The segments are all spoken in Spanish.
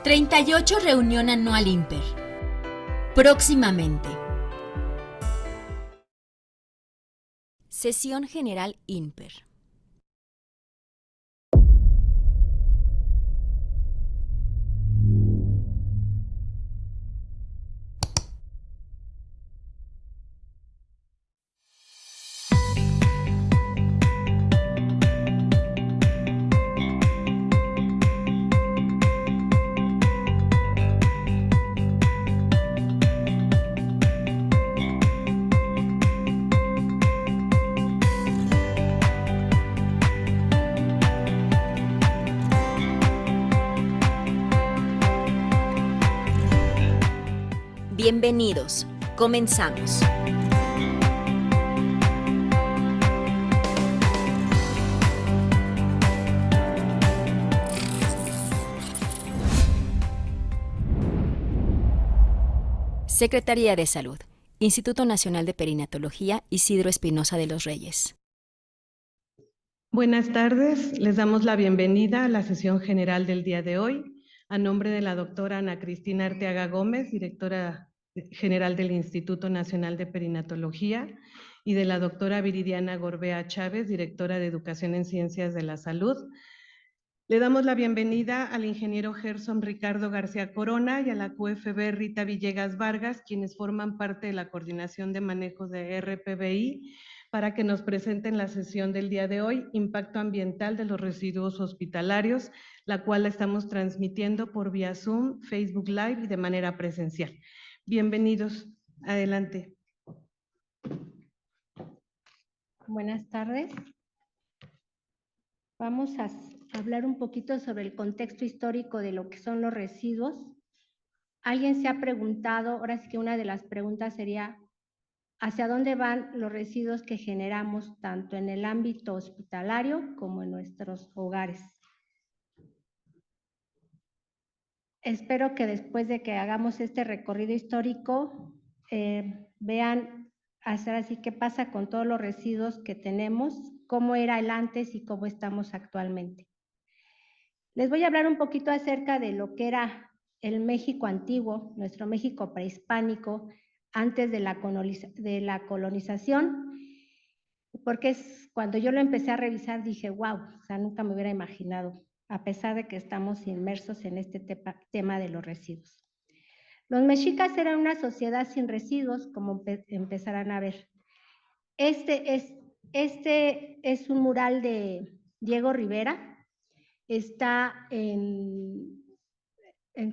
38 Reunión Anual INPER. Próximamente. Sesión General INPER. Bienvenidos. Comenzamos. Secretaría de Salud, Instituto Nacional de Perinatología, Isidro Espinosa de los Reyes. Buenas tardes, les damos la bienvenida a la sesión general del día de hoy, a nombre de la doctora Ana Cristina Arteaga Gómez, directora general del Instituto Nacional de Perinatología, y de la doctora Viridiana Gorbea Chávez, directora de Educación en Ciencias de la Salud. Le damos la bienvenida al ingeniero Gerson Ricardo García Corona y a la QFB Rita Villegas Vargas, quienes forman parte de la Coordinación de Manejo de RPBI, para que nos presenten la sesión del día de hoy, Impacto Ambiental de los Residuos Hospitalarios, la cual la estamos transmitiendo por vía Zoom, Facebook Live y de manera presencial. Bienvenidos. Adelante. Buenas tardes. Vamos a hablar un poquito sobre el contexto histórico de lo que son los residuos. Alguien se ha preguntado, ahora sí que una de las preguntas sería, ¿hacia dónde van los residuos que generamos tanto en el ámbito hospitalario como en nuestros hogares? Espero que después de que hagamos este recorrido histórico, vean hacer así qué pasa con todos los residuos que tenemos, cómo era el antes y cómo estamos actualmente. Les voy a hablar un poquito acerca de lo que era el México antiguo, nuestro México prehispánico, antes de la colonización, porque cuando yo lo empecé a revisar dije, wow, o sea, nunca me hubiera imaginado, a pesar de que estamos inmersos en este tema de los residuos. Los mexicas eran una sociedad sin residuos, como empezarán a ver. Este es un mural de Diego Rivera, está ¿cómo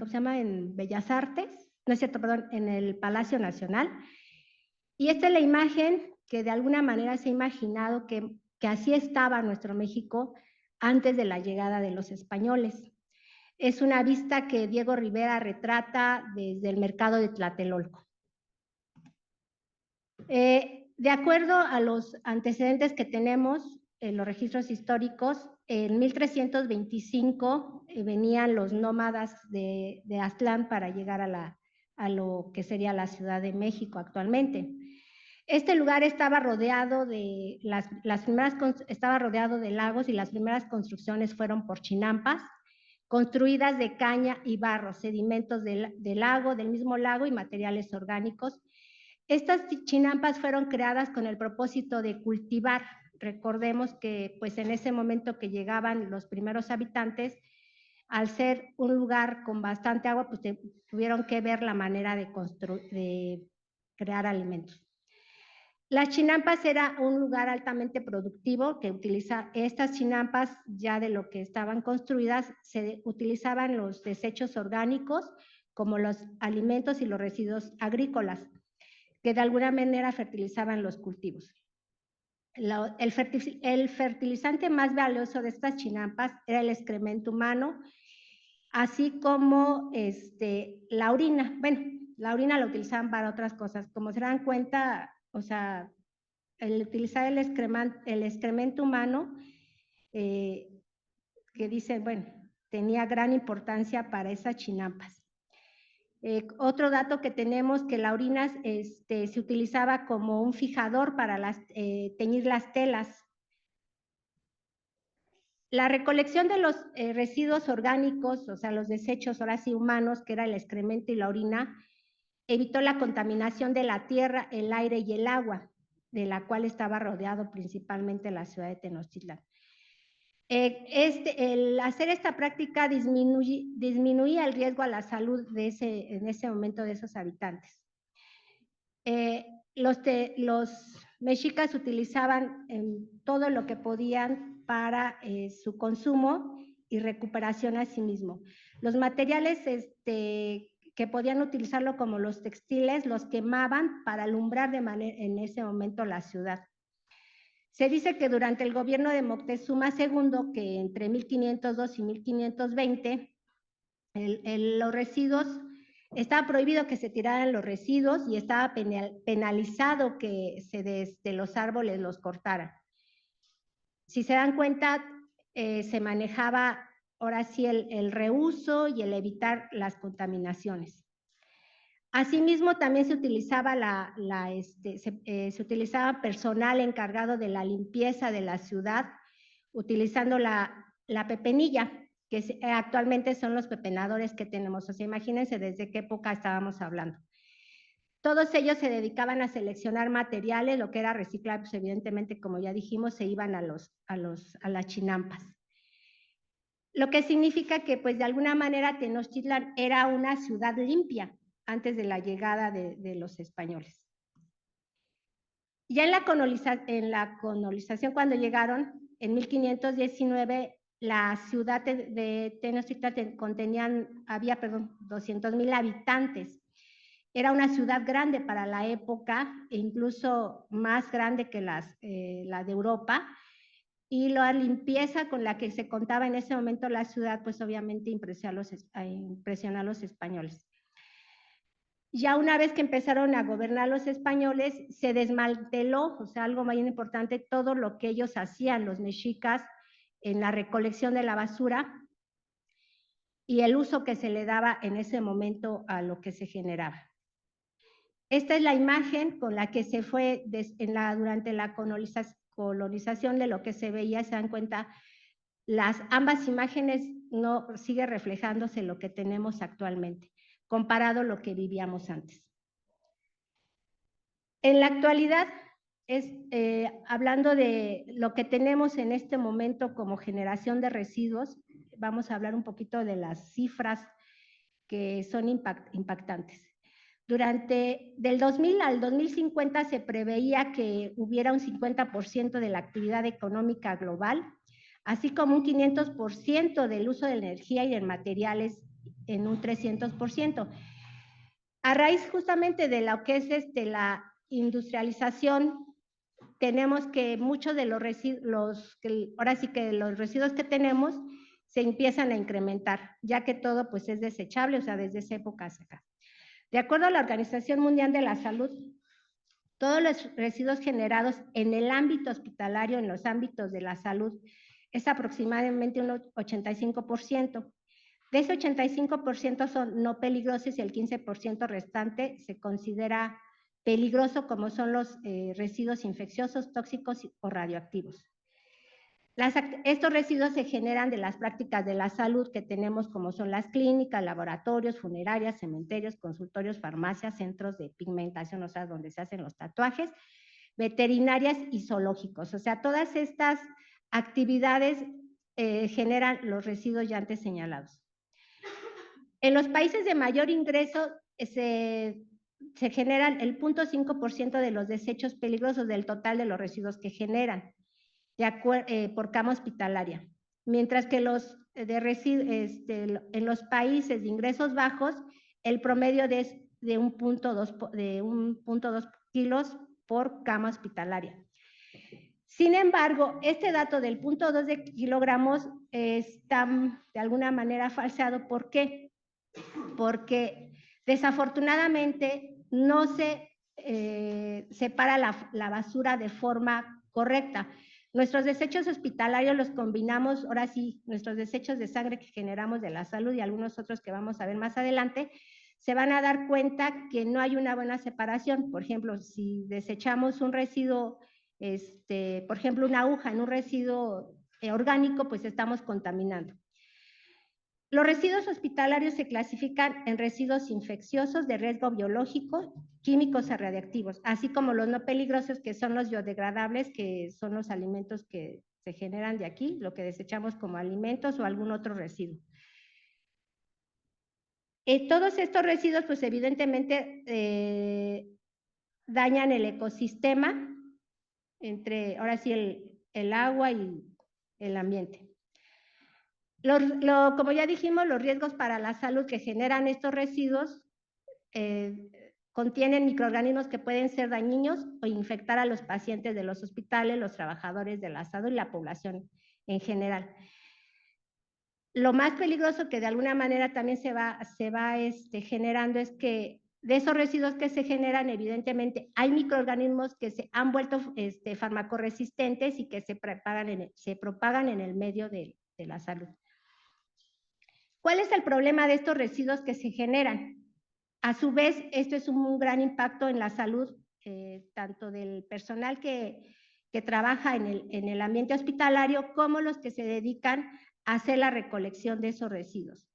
se llama? En Bellas Artes, no es cierto, perdón, en el Palacio Nacional. Y esta es la imagen que de alguna manera se ha imaginado que así estaba nuestro México antes de la llegada de los españoles. Es una vista que Diego Rivera retrata desde el mercado de Tlatelolco. De acuerdo a los antecedentes que tenemos en los registros históricos, en 1325 venían los nómadas de Aztlán para llegar a lo que sería la Ciudad de México actualmente. Este lugar estaba rodeado de estaba rodeado de lagos y las primeras construcciones fueron por chinampas, construidas de caña y barro, sedimentos del mismo lago y materiales orgánicos. Estas chinampas fueron creadas con el propósito de cultivar. Recordemos que pues en ese momento que llegaban los primeros habitantes, al ser un lugar con bastante agua, pues tuvieron que ver la manera de crear alimentos. Las chinampas era un lugar altamente productivo que utiliza estas chinampas, ya de lo que estaban construidas, se utilizaban los desechos orgánicos como los alimentos y los residuos agrícolas, que de alguna manera fertilizaban los cultivos. El fertilizante más valioso de estas chinampas era el excremento humano, así como la orina. Bueno, la orina la utilizaban para otras cosas. Como se dan cuenta, o sea, el utilizar el excremento humano, que dicen, bueno, tenía gran importancia para esas chinampas. Otro dato que tenemos, que la orina se utilizaba como un fijador para teñir las telas. La recolección de los residuos orgánicos, o sea, los desechos ahora sí humanos, que era el excremento y la orina, evitó la contaminación de la tierra, el aire y el agua, de la cual estaba rodeado principalmente la ciudad de Tenochtitlán. El hacer esta práctica disminuía el riesgo a la salud en ese momento de esos habitantes. Los mexicas utilizaban todo lo que podían para su consumo y recuperación a sí mismo. Los materiales que podían utilizarlo como los textiles, los quemaban para alumbrar en ese momento la ciudad. Se dice que durante el gobierno de Moctezuma II, que entre 1502 y 1520, los residuos, estaba prohibido que se tiraran los residuos y estaba penalizado que desde los árboles los cortaran. Si se dan cuenta, se manejaba ahora sí el reuso y el evitar las contaminaciones. Asimismo, también se utilizaba se utilizaba personal encargado de la limpieza de la ciudad, utilizando la pepenilla, que actualmente son los pepenadores que tenemos. O sea, imagínense desde qué época estábamos hablando. Todos ellos se dedicaban a seleccionar materiales, lo que era reciclar, pues evidentemente, como ya dijimos, se iban a las chinampas. Lo que significa que, pues, de alguna manera, Tenochtitlán era una ciudad limpia antes de la llegada de los españoles. Ya en la colonización, cuando llegaron, en 1519, la ciudad de Tenochtitlán había 200,000 habitantes. Era una ciudad grande para la época, e incluso más grande que la de Europa, y la limpieza con la que se contaba en ese momento la ciudad, pues obviamente impresionó a los españoles. Ya una vez que empezaron a gobernar los españoles, se desmanteló, o sea, algo muy importante, todo lo que ellos hacían, los mexicas, en la recolección de la basura y el uso que se le daba en ese momento a lo que se generaba. Esta es la imagen con la que se fue durante la colonización de lo que se veía. Se dan cuenta, ambas imágenes no sigue reflejándose lo que tenemos actualmente, comparado a lo que vivíamos antes. En la actualidad, hablando de lo que tenemos en este momento como generación de residuos, vamos a hablar un poquito de las cifras que son impactantes. Del 2000 al 2050 se preveía que hubiera un 50% de la actividad económica global, así como un 500% del uso de energía y de materiales en un 300%. A raíz justamente de lo que es la industrialización, tenemos que muchos de los residuos, ahora sí que los residuos que tenemos se empiezan a incrementar, ya que todo pues es desechable, o sea, desde esa época hasta acá. De acuerdo a la Organización Mundial de la Salud, todos los residuos generados en el ámbito hospitalario, en los ámbitos de la salud, es aproximadamente un 85%. De ese 85% son no peligrosos y el 15% restante se considera peligroso, como son los residuos infecciosos, tóxicos o radioactivos. Estos residuos se generan de las prácticas de la salud que tenemos, como son las clínicas, laboratorios, funerarias, cementerios, consultorios, farmacias, centros de pigmentación, o sea, donde se hacen los tatuajes, veterinarias y zoológicos. O sea, todas estas actividades generan los residuos ya antes señalados. En los países de mayor ingreso se generan el 0.5% de los desechos peligrosos del total de los residuos que generan por cama hospitalaria, mientras que en los países de ingresos bajos el promedio es de 1.2 kilos por cama hospitalaria. Sin embargo, este dato del 0.2 de kilogramos está de alguna manera falseado. ¿Por qué? Porque desafortunadamente no se separa la basura de forma correcta. Nuestros desechos hospitalarios los combinamos, ahora sí, nuestros desechos de sangre que generamos de la salud y algunos otros que vamos a ver más adelante, se van a dar cuenta que no hay una buena separación. Por ejemplo, si desechamos un residuo, por ejemplo, una aguja en un residuo orgánico, pues estamos contaminando. Los residuos hospitalarios se clasifican en residuos infecciosos de riesgo biológico, químicos o radiactivos, así como los no peligrosos, que son los biodegradables, que son los alimentos que se generan de aquí, lo que desechamos como alimentos o algún otro residuo. Todos estos residuos, pues evidentemente dañan el ecosistema, ahora sí, el agua y el ambiente. Como ya dijimos, los riesgos para la salud que generan estos residuos contienen microorganismos que pueden ser dañinos o infectar a los pacientes de los hospitales, los trabajadores de la salud y la población en general. Lo más peligroso que de alguna manera también se va generando es que de esos residuos que se generan, evidentemente, hay microorganismos que se han vuelto farmacoresistentes y que se propagan en el medio de la salud. ¿Cuál es el problema de estos residuos que se generan? A su vez, esto es un gran impacto en la salud, tanto del personal que trabaja en el ambiente hospitalario, como los que se dedican a hacer la recolección de esos residuos.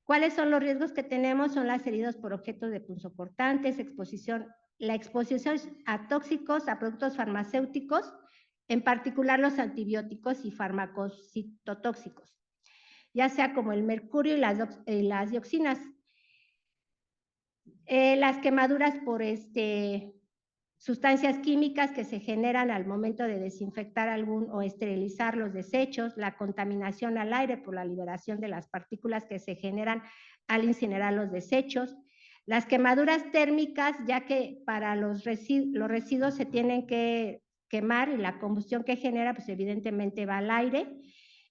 ¿Cuáles son los riesgos que tenemos? Son las heridas por objetos de punzocortantes, la exposición a tóxicos, a productos farmacéuticos, en particular los antibióticos y fármacos citotóxicos, ya sea como el mercurio y las dioxinas. Las quemaduras por sustancias químicas que se generan al momento de desinfectar o esterilizar los desechos, la contaminación al aire por la liberación de las partículas que se generan al incinerar los desechos, las quemaduras térmicas, ya que para los residuos se tienen que quemar y la combustión que genera, pues evidentemente va al aire,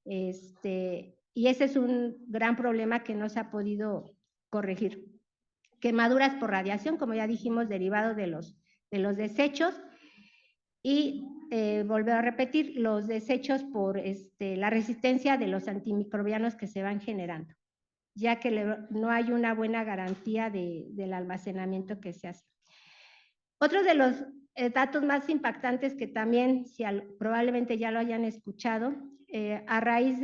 y ese es un gran problema que no se ha podido corregir. Quemaduras por radiación, como ya dijimos, derivado de los desechos, y volver a repetir, los desechos por la resistencia de los antimicrobianos que se van generando, ya que no hay una buena garantía del almacenamiento que se hace. Otro de los datos más impactantes que también probablemente ya lo hayan escuchado, a raíz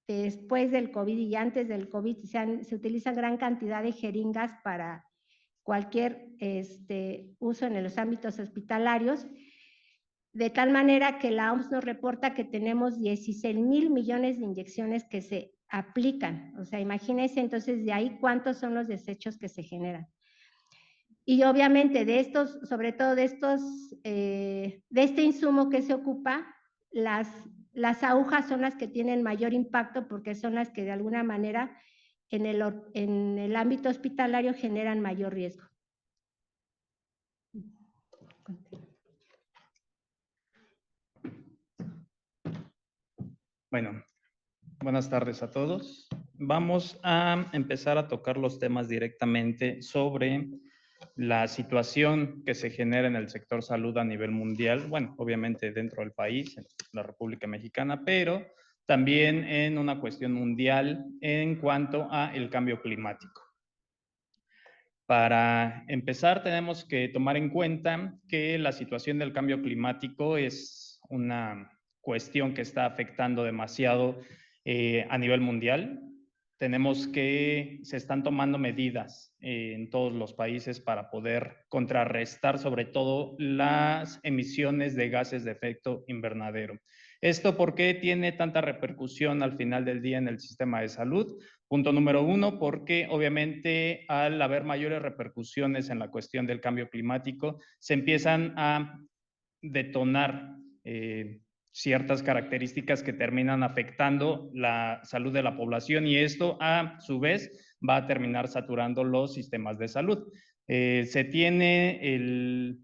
después del COVID y antes del COVID se utilizan gran cantidad de jeringas para cualquier uso en los ámbitos hospitalarios, de tal manera que la OMS nos reporta que tenemos 16,000 millones de inyecciones que se aplican. O sea, imagínense entonces de ahí cuántos son los desechos que se generan. Y obviamente de estos, sobre todo de este insumo que se ocupa, las agujas son las que tienen mayor impacto porque son las que de alguna manera en el ámbito hospitalario generan mayor riesgo. Bueno, buenas tardes a todos. Vamos a empezar a tocar los temas directamente sobre la situación que se genera en el sector salud a nivel mundial, bueno, obviamente dentro del país, en la República Mexicana, pero también en una cuestión mundial en cuanto a el cambio climático. Para empezar, tenemos que tomar en cuenta que la situación del cambio climático es una cuestión que está afectando demasiado a nivel mundial. Tenemos que se están tomando medidas en todos los países para poder contrarrestar sobre todo las emisiones de gases de efecto invernadero. ¿Esto por qué tiene tanta repercusión al final del día en el sistema de salud? Punto número uno, porque obviamente al haber mayores repercusiones en la cuestión del cambio climático, se empiezan a detonar ciertas características que terminan afectando la salud de la población y esto a su vez va a terminar saturando los sistemas de salud. Se tiene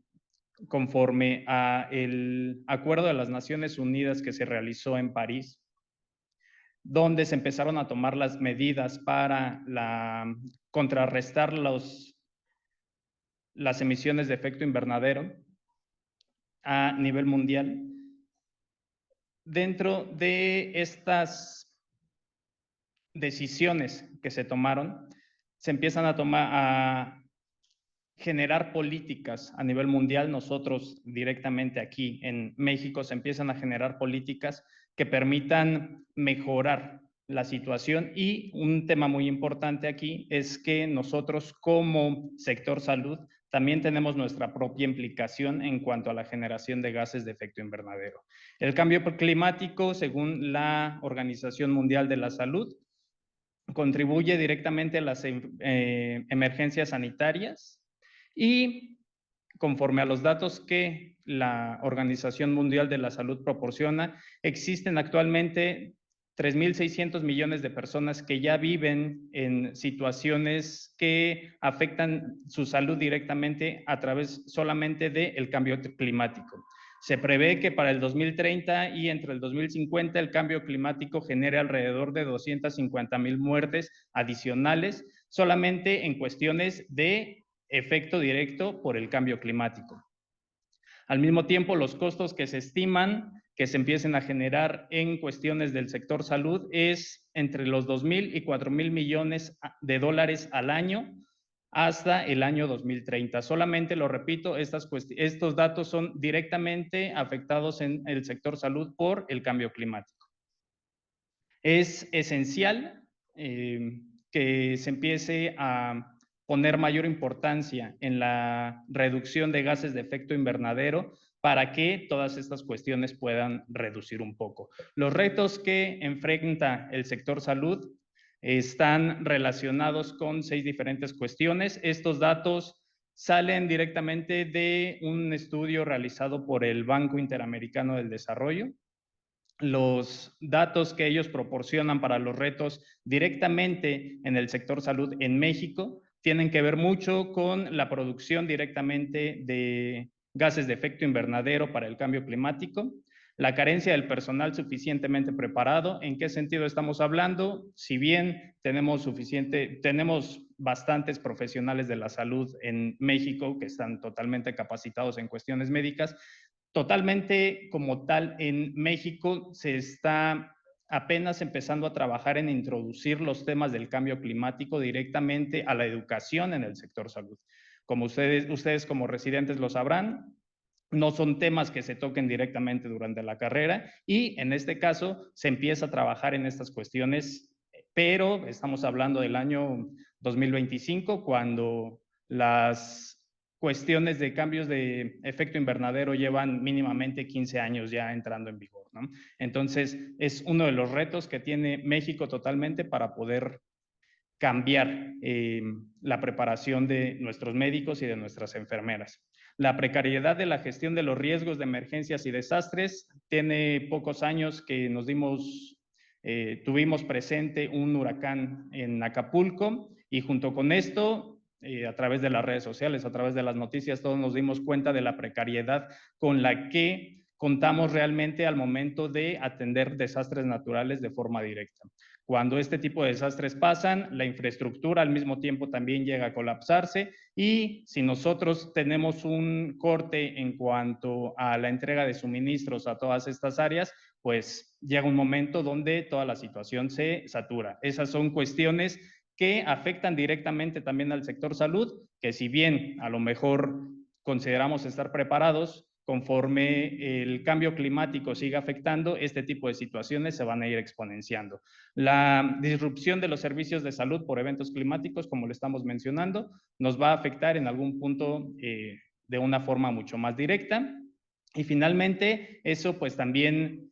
conforme a el Acuerdo de las Naciones Unidas que se realizó en París, donde se empezaron a tomar las medidas para contrarrestar las emisiones de efecto invernadero a nivel mundial. Dentro de estas decisiones que se tomaron, se empiezan a generar políticas a nivel mundial. Nosotros directamente aquí en México se empiezan a generar políticas que permitan mejorar la situación. Y un tema muy importante aquí es que nosotros como sector salud también tenemos nuestra propia implicación en cuanto a la generación de gases de efecto invernadero. El cambio climático, según la Organización Mundial de la Salud, contribuye directamente a las emergencias sanitarias y conforme a los datos que la Organización Mundial de la Salud proporciona, existen actualmente 3.600 millones de personas que ya viven en situaciones que afectan su salud directamente a través solamente del cambio climático. Se prevé que para el 2030 y entre el 2050 el cambio climático genere alrededor de 250,000 muertes adicionales solamente en cuestiones de efecto directo por el cambio climático. Al mismo tiempo, los costos que se estiman que se empiecen a generar en cuestiones del sector salud es entre los 2,000 y 4,000 millones de dólares al año hasta el año 2030. Solamente, lo repito, estos datos son directamente afectados en el sector salud por el cambio climático. Es esencial que se empiece a poner mayor importancia en la reducción de gases de efecto invernadero para que todas estas cuestiones puedan reducir un poco. Los retos que enfrenta el sector salud están relacionados con 6 diferentes cuestiones. Estos datos salen directamente de un estudio realizado por el Banco Interamericano del Desarrollo. Los datos que ellos proporcionan para los retos directamente en el sector salud en México tienen que ver mucho con la producción directamente de gases de efecto invernadero para el cambio climático, la carencia del personal suficientemente preparado. ¿En qué sentido estamos hablando? Si bien tenemos bastantes profesionales de la salud en México que están totalmente capacitados en cuestiones médicas, totalmente como tal en México se está apenas empezando a trabajar en introducir los temas del cambio climático directamente a la educación en el sector salud. Como ustedes como residentes lo sabrán, no son temas que se toquen directamente durante la carrera y en este caso se empieza a trabajar en estas cuestiones, pero estamos hablando del año 2025 cuando las cuestiones de cambios de efecto invernadero llevan mínimamente 15 años ya entrando en vigor, ¿no? Entonces, es uno de los retos que tiene México totalmente para poder cambiar la preparación de nuestros médicos y de nuestras enfermeras. La precariedad de la gestión de los riesgos de emergencias y desastres. Tiene pocos años que tuvimos presente un huracán en Acapulco y junto con esto, a través de las redes sociales, a través de las noticias, todos nos dimos cuenta de la precariedad con la que contamos realmente al momento de atender desastres naturales de forma directa. Cuando este tipo de desastres pasan, la infraestructura al mismo tiempo también llega a colapsarse y si nosotros tenemos un corte en cuanto a la entrega de suministros a todas estas áreas, pues llega un momento donde toda la situación se satura. Esas son cuestiones que afectan directamente también al sector salud, que si bien a lo mejor consideramos estar preparados, conforme el cambio climático siga afectando, este tipo de situaciones se van a ir exponenciando. La disrupción de los servicios de salud por eventos climáticos, como lo estamos mencionando, nos va a afectar en algún punto de una forma mucho más directa. Y finalmente, eso pues también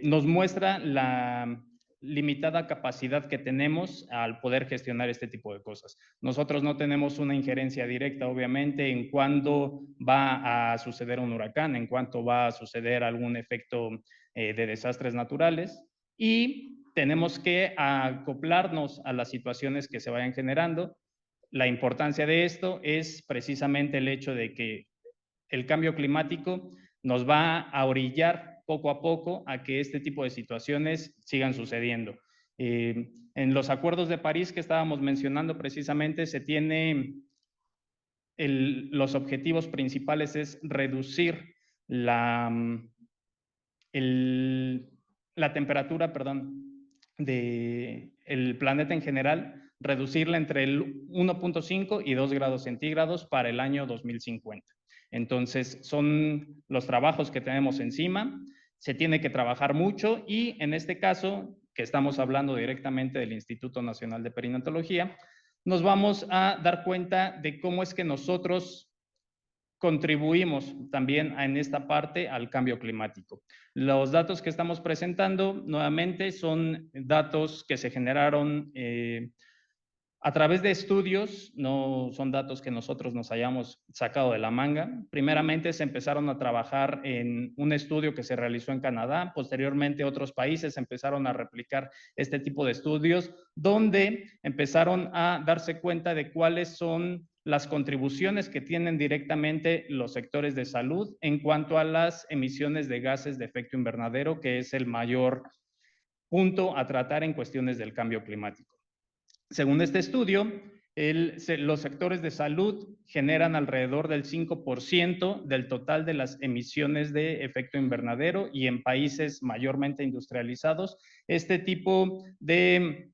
nos muestra la limitada capacidad que tenemos al poder gestionar este tipo de cosas. Nosotros no tenemos una injerencia directa, obviamente, en cuándo va a suceder un huracán, en cuánto va a suceder algún efecto de desastres naturales y tenemos que acoplarnos a las situaciones que se vayan generando. La importancia de esto es precisamente el hecho de que el cambio climático nos va a orillar poco a poco a que este tipo de situaciones sigan sucediendo. En los acuerdos de París que estábamos mencionando precisamente se tiene los objetivos principales es reducir la temperatura, del planeta en general, reducirla entre el 1.5 y 2 grados centígrados para el año 2050. Entonces, son los trabajos que tenemos encima. se tiene que trabajar mucho y en este caso, que estamos hablando directamente del Instituto Nacional de Perinatología, nos vamos a dar cuenta de cómo es que nosotros contribuimos también en esta parte al cambio climático. Los datos que estamos presentando nuevamente son datos que se generaron a través de estudios, no son datos que nosotros nos hayamos sacado de la manga. Primeramente se empezaron a trabajar en un estudio que se realizó en Canadá, posteriormente otros países empezaron a replicar este tipo de estudios, donde empezaron a darse cuenta de cuáles son las contribuciones que tienen directamente los sectores de salud en cuanto a las emisiones de gases de efecto invernadero, que es el mayor punto a tratar en cuestiones del cambio climático. Según este estudio, los sectores de salud generan alrededor del 5% del total de las emisiones de efecto invernadero y en países mayormente industrializados, este tipo de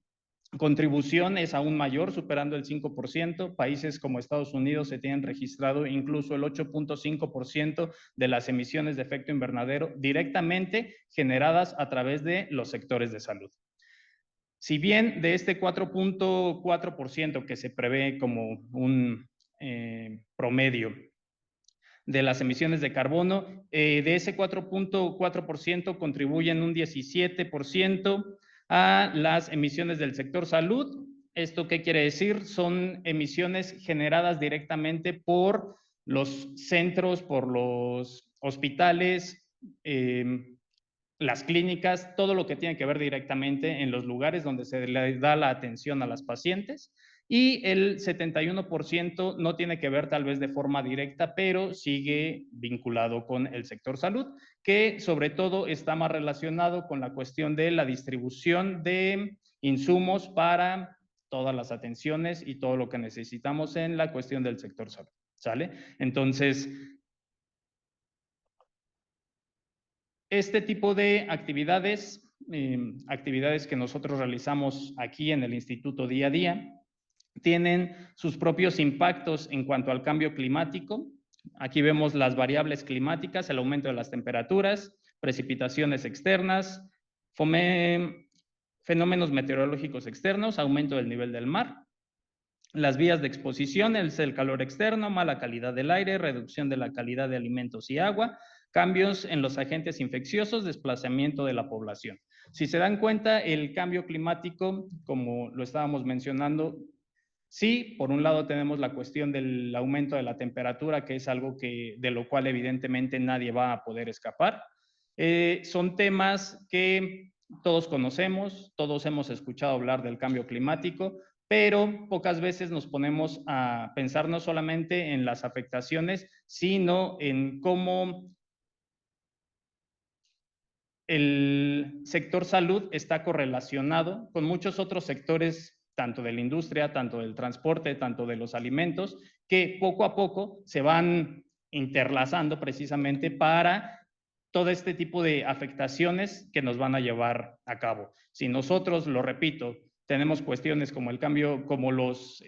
contribución es aún mayor, superando el 5%. Países como Estados Unidos se tienen registrado incluso el 8.5% de las emisiones de efecto invernadero directamente generadas a través de los sectores de salud. Si bien de este 4.4% que se prevé como un promedio de las emisiones de carbono, de ese 4.4% contribuyen un 17% a las emisiones del sector salud. ¿Esto qué quiere decir? Son emisiones generadas directamente por los centros, por los hospitales, las clínicas, todo lo que tiene que ver directamente en los lugares donde se le da la atención a las pacientes, y el 71% no tiene que ver tal vez de forma directa, pero sigue vinculado con el sector salud, que sobre todo está más relacionado con la cuestión de la distribución de insumos para todas las atenciones y todo lo que necesitamos en la cuestión del sector salud, ¿sale? Entonces, este tipo de actividades, actividades que nosotros realizamos aquí en el instituto día a día, tienen sus propios impactos en cuanto al cambio climático. Aquí vemos las variables climáticas, el aumento de las temperaturas, precipitaciones externas, fenómenos meteorológicos externos, aumento del nivel del mar, las vías de exposición, el calor externo, mala calidad del aire, reducción de la calidad de alimentos y agua, cambios en los agentes infecciosos, desplazamiento de la población. Si se dan cuenta, el cambio climático, como lo estábamos mencionando, sí, por un lado tenemos la cuestión del aumento de la temperatura, que es algo de lo cual evidentemente nadie va a poder escapar. Son temas que todos conocemos, todos hemos escuchado hablar del cambio climático, pero pocas veces nos ponemos a pensar no solamente en las afectaciones, sino en cómo el sector salud está correlacionado con muchos otros sectores, tanto de la industria, tanto del transporte, tanto de los alimentos, que poco a poco se van interlazando precisamente para todo este tipo de afectaciones que nos van a llevar a cabo. Si nosotros, lo repito, tenemos cuestiones como el cambio, como los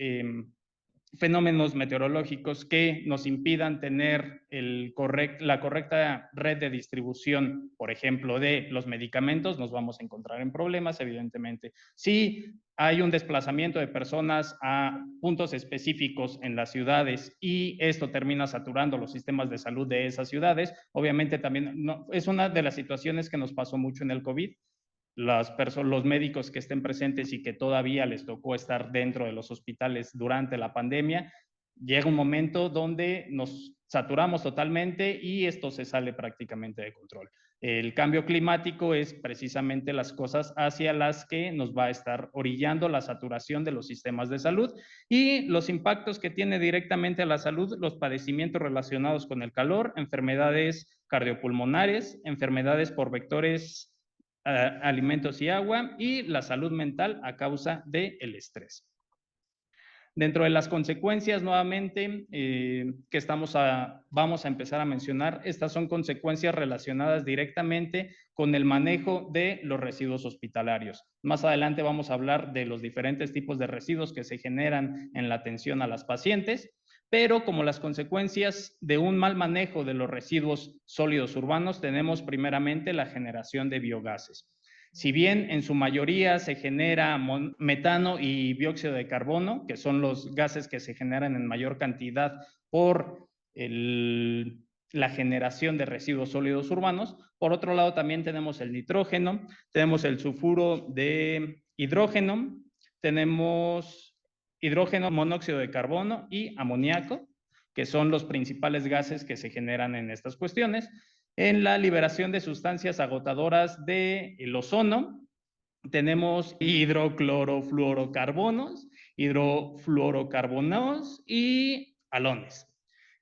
fenómenos meteorológicos que nos impidan tener la correcta red de distribución, por ejemplo, de los medicamentos, nos vamos a encontrar en problemas, evidentemente. Si hay un desplazamiento de personas a puntos específicos en las ciudades y esto termina saturando los sistemas de salud de esas ciudades, obviamente también es una de las situaciones que nos pasó mucho en el COVID. Los médicos que estén presentes y que todavía les tocó estar dentro de los hospitales durante la pandemia, llega un momento donde nos saturamos totalmente y esto se sale prácticamente de control. El cambio climático es precisamente las cosas hacia las que nos va a estar orillando la saturación de los sistemas de salud y los impactos que tiene directamente a la salud, los padecimientos relacionados con el calor, enfermedades cardiopulmonares, enfermedades por vectores, alimentos y agua, y la salud mental a causa del estrés. Dentro de las consecuencias, nuevamente, que vamos a empezar a mencionar, estas son consecuencias relacionadas directamente con el manejo de los residuos hospitalarios. Más adelante vamos a hablar de los diferentes tipos de residuos que se generan en la atención a las pacientes, pero como las consecuencias de un mal manejo de los residuos sólidos urbanos, tenemos primeramente la generación de biogases. Si bien en su mayoría se genera metano y dióxido de carbono, que son los gases que se generan en mayor cantidad por la generación de residuos sólidos urbanos, por otro lado también tenemos el nitrógeno, tenemos el sulfuro de hidrógeno, tenemos hidrógeno, monóxido de carbono y amoníaco, que son los principales gases que se generan en estas cuestiones. En la liberación de sustancias agotadoras del ozono, tenemos hidroclorofluorocarbonos, hidrofluorocarbonos y halones,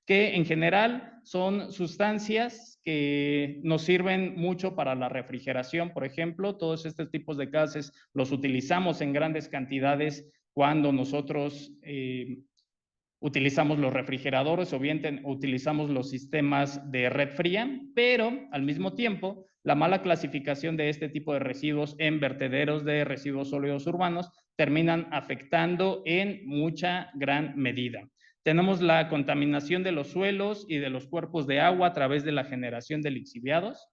que en general son sustancias que nos sirven mucho para la refrigeración, por ejemplo. Todos estos tipos de gases los utilizamos en grandes cantidades cuando nosotros utilizamos los refrigeradores o bien utilizamos los sistemas de red fría, pero al mismo tiempo la mala clasificación de este tipo de residuos en vertederos de residuos sólidos urbanos terminan afectando en mucha gran medida. Tenemos la contaminación de los suelos y de los cuerpos de agua a través de la generación de lixiviados.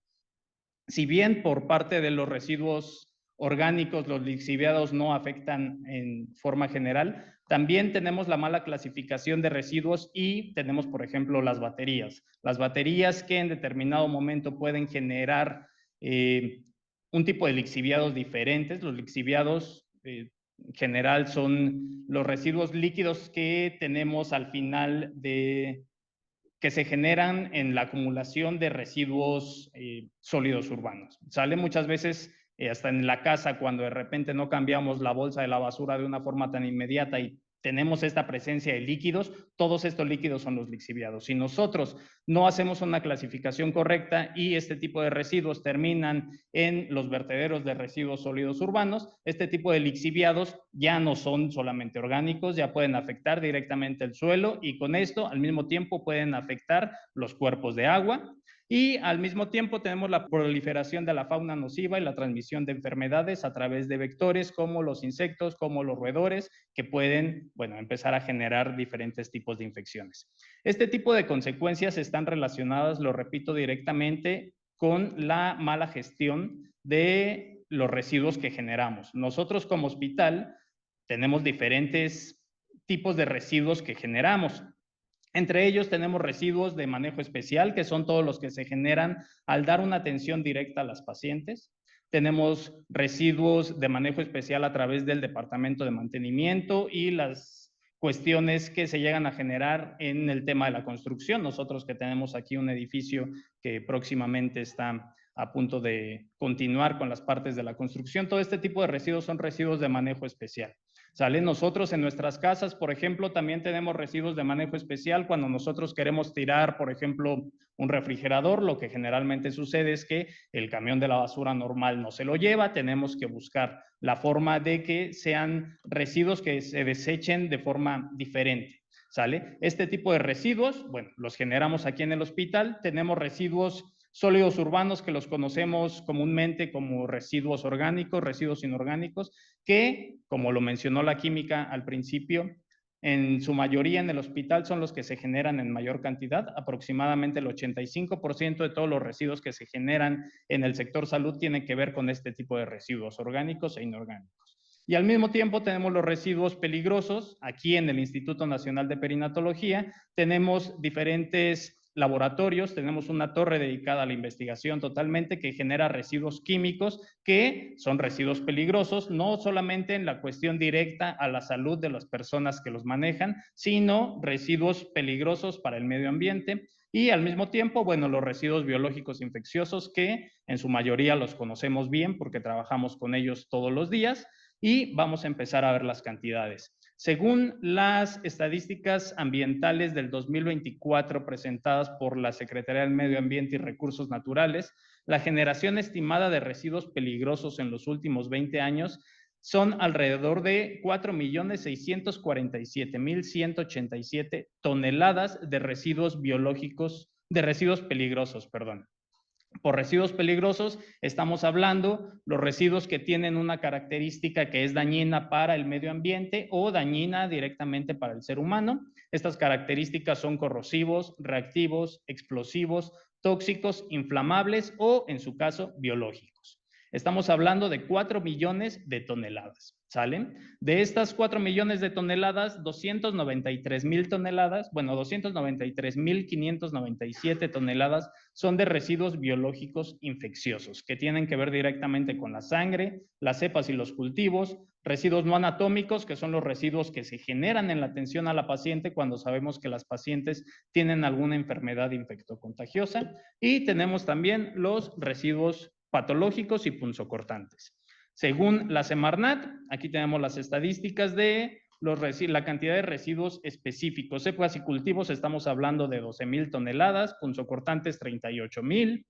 Si bien por parte de los residuos orgánicos los lixiviados no afectan en forma general, también tenemos la mala clasificación de residuos y tenemos, por ejemplo, las baterías. Las baterías que en determinado momento pueden generar un tipo de lixiviados diferentes. Los lixiviados en general son los residuos líquidos que tenemos al final que se generan en la acumulación de residuos sólidos urbanos. Sale muchas veces hasta en la casa cuando de repente no cambiamos la bolsa de la basura de una forma tan inmediata y tenemos esta presencia de líquidos, todos estos líquidos son los lixiviados. Si nosotros no hacemos una clasificación correcta y este tipo de residuos terminan en los vertederos de residuos sólidos urbanos, este tipo de lixiviados ya no son solamente orgánicos, ya pueden afectar directamente el suelo y con esto al mismo tiempo pueden afectar los cuerpos de agua. Y al mismo tiempo tenemos la proliferación de la fauna nociva y la transmisión de enfermedades a través de vectores como los insectos, como los roedores, que pueden, empezar a generar diferentes tipos de infecciones. Este tipo de consecuencias están relacionadas, lo repito, directamente con la mala gestión de los residuos que generamos. Nosotros como hospital tenemos diferentes tipos de residuos que generamos. Entre ellos tenemos residuos de manejo especial, que son todos los que se generan al dar una atención directa a las pacientes. Tenemos residuos de manejo especial a través del departamento de mantenimiento y las cuestiones que se llegan a generar en el tema de la construcción. Nosotros que tenemos aquí un edificio que próximamente está a punto de continuar con las partes de la construcción, todo este tipo de residuos son residuos de manejo especial. ¿Sale? Nosotros en nuestras casas, por ejemplo, también tenemos residuos de manejo especial cuando nosotros queremos tirar, por ejemplo, un refrigerador. Lo que generalmente sucede es que el camión de la basura normal no se lo lleva, tenemos que buscar la forma de que sean residuos que se desechen de forma diferente. ¿Sale? Este tipo de residuos, los generamos aquí en el hospital. Tenemos residuos sólidos urbanos que los conocemos comúnmente como residuos orgánicos, residuos inorgánicos, que, como lo mencionó la química al principio, en su mayoría en el hospital son los que se generan en mayor cantidad. Aproximadamente el 85% de todos los residuos que se generan en el sector salud tienen que ver con este tipo de residuos orgánicos e inorgánicos. Y al mismo tiempo tenemos los residuos peligrosos. Aquí en el Instituto Nacional de Perinatología tenemos diferentes laboratorios, tenemos una torre dedicada a la investigación totalmente que genera residuos químicos que son residuos peligrosos, no solamente en la cuestión directa a la salud de las personas que los manejan, sino residuos peligrosos para el medio ambiente y al mismo tiempo, los residuos biológicos infecciosos que en su mayoría los conocemos bien porque trabajamos con ellos todos los días y vamos a empezar a ver las cantidades. Según las estadísticas ambientales del 2024 presentadas por la Secretaría del Medio Ambiente y Recursos Naturales, la generación estimada de residuos peligrosos en los últimos 20 años son alrededor de 4.647.187 toneladas de residuos biológicos, de residuos peligrosos, perdón. Por residuos peligrosos estamos hablando los residuos que tienen una característica que es dañina para el medio ambiente o dañina directamente para el ser humano. Estas características son corrosivos, reactivos, explosivos, tóxicos, inflamables o, en su caso, biológicos. Estamos hablando de 4 millones de toneladas, ¿salen? De estas 4 millones de toneladas, 293,000 toneladas, bueno, 293,597 toneladas son de residuos biológicos infecciosos, que tienen que ver directamente con la sangre, las cepas y los cultivos, residuos no anatómicos, que son los residuos que se generan en la atención a la paciente cuando sabemos que las pacientes tienen alguna enfermedad infectocontagiosa, y tenemos también los residuos patológicos y punzocortantes. Según la Semarnat, aquí tenemos las estadísticas de la cantidad de residuos específicos. Cepas y cultivos estamos hablando de 12,000 toneladas, punzocortantes 38,000,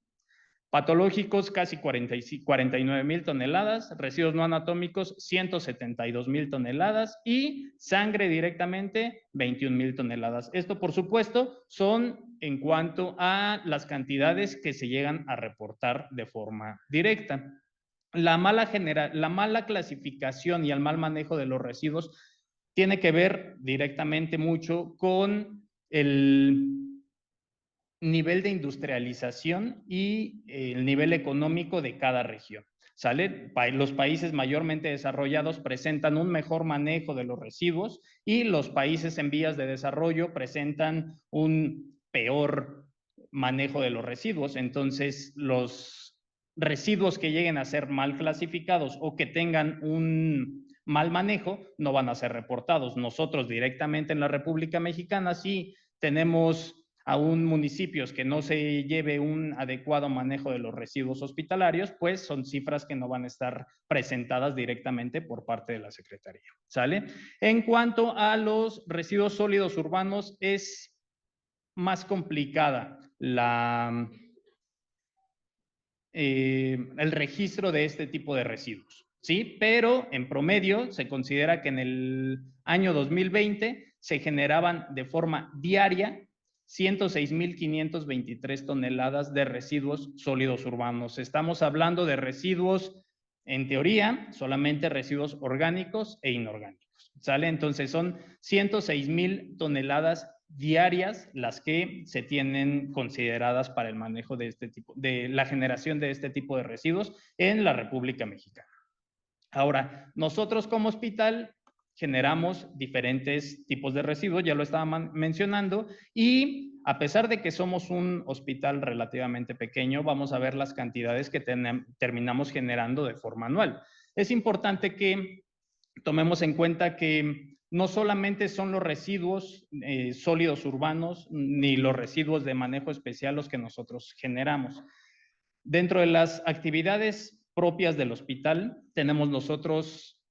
patológicos casi 49,000 toneladas, residuos no anatómicos 172,000 toneladas y sangre directamente 21,000 toneladas. Esto, por supuesto, son en cuanto a las cantidades que se llegan a reportar de forma directa. La mala clasificación y el mal manejo de los residuos tiene que ver directamente mucho con el nivel de industrialización y el nivel económico de cada región. ¿Sale? Los países mayormente desarrollados presentan un mejor manejo de los residuos y los países en vías de desarrollo presentan un peor manejo de los residuos. Entonces, los residuos que lleguen a ser mal clasificados o que tengan un mal manejo no van a ser reportados. Nosotros directamente en la República Mexicana sí tenemos aún municipios que no se lleve un adecuado manejo de los residuos hospitalarios, pues son cifras que no van a estar presentadas directamente por parte de la Secretaría, ¿sale? En cuanto a los residuos sólidos urbanos, es más complicada el registro de este tipo de residuos, ¿sí? Pero en promedio se considera que en el año 2020 se generaban de forma diaria 106,523 toneladas de residuos sólidos urbanos. Estamos hablando de residuos, en teoría, solamente residuos orgánicos e inorgánicos, ¿sale? Entonces son 106,000 toneladas diarias las que se tienen consideradas para el manejo de este tipo, de la generación de este tipo de residuos en la República Mexicana. Ahora, nosotros como hospital generamos diferentes tipos de residuos, ya lo estaba mencionando, y a pesar de que somos un hospital relativamente pequeño, vamos a ver las cantidades que terminamos generando de forma anual. Es importante que tomemos en cuenta que no solamente son los residuos sólidos urbanos ni los residuos de manejo especial los que nosotros generamos. Dentro de las actividades propias del hospital,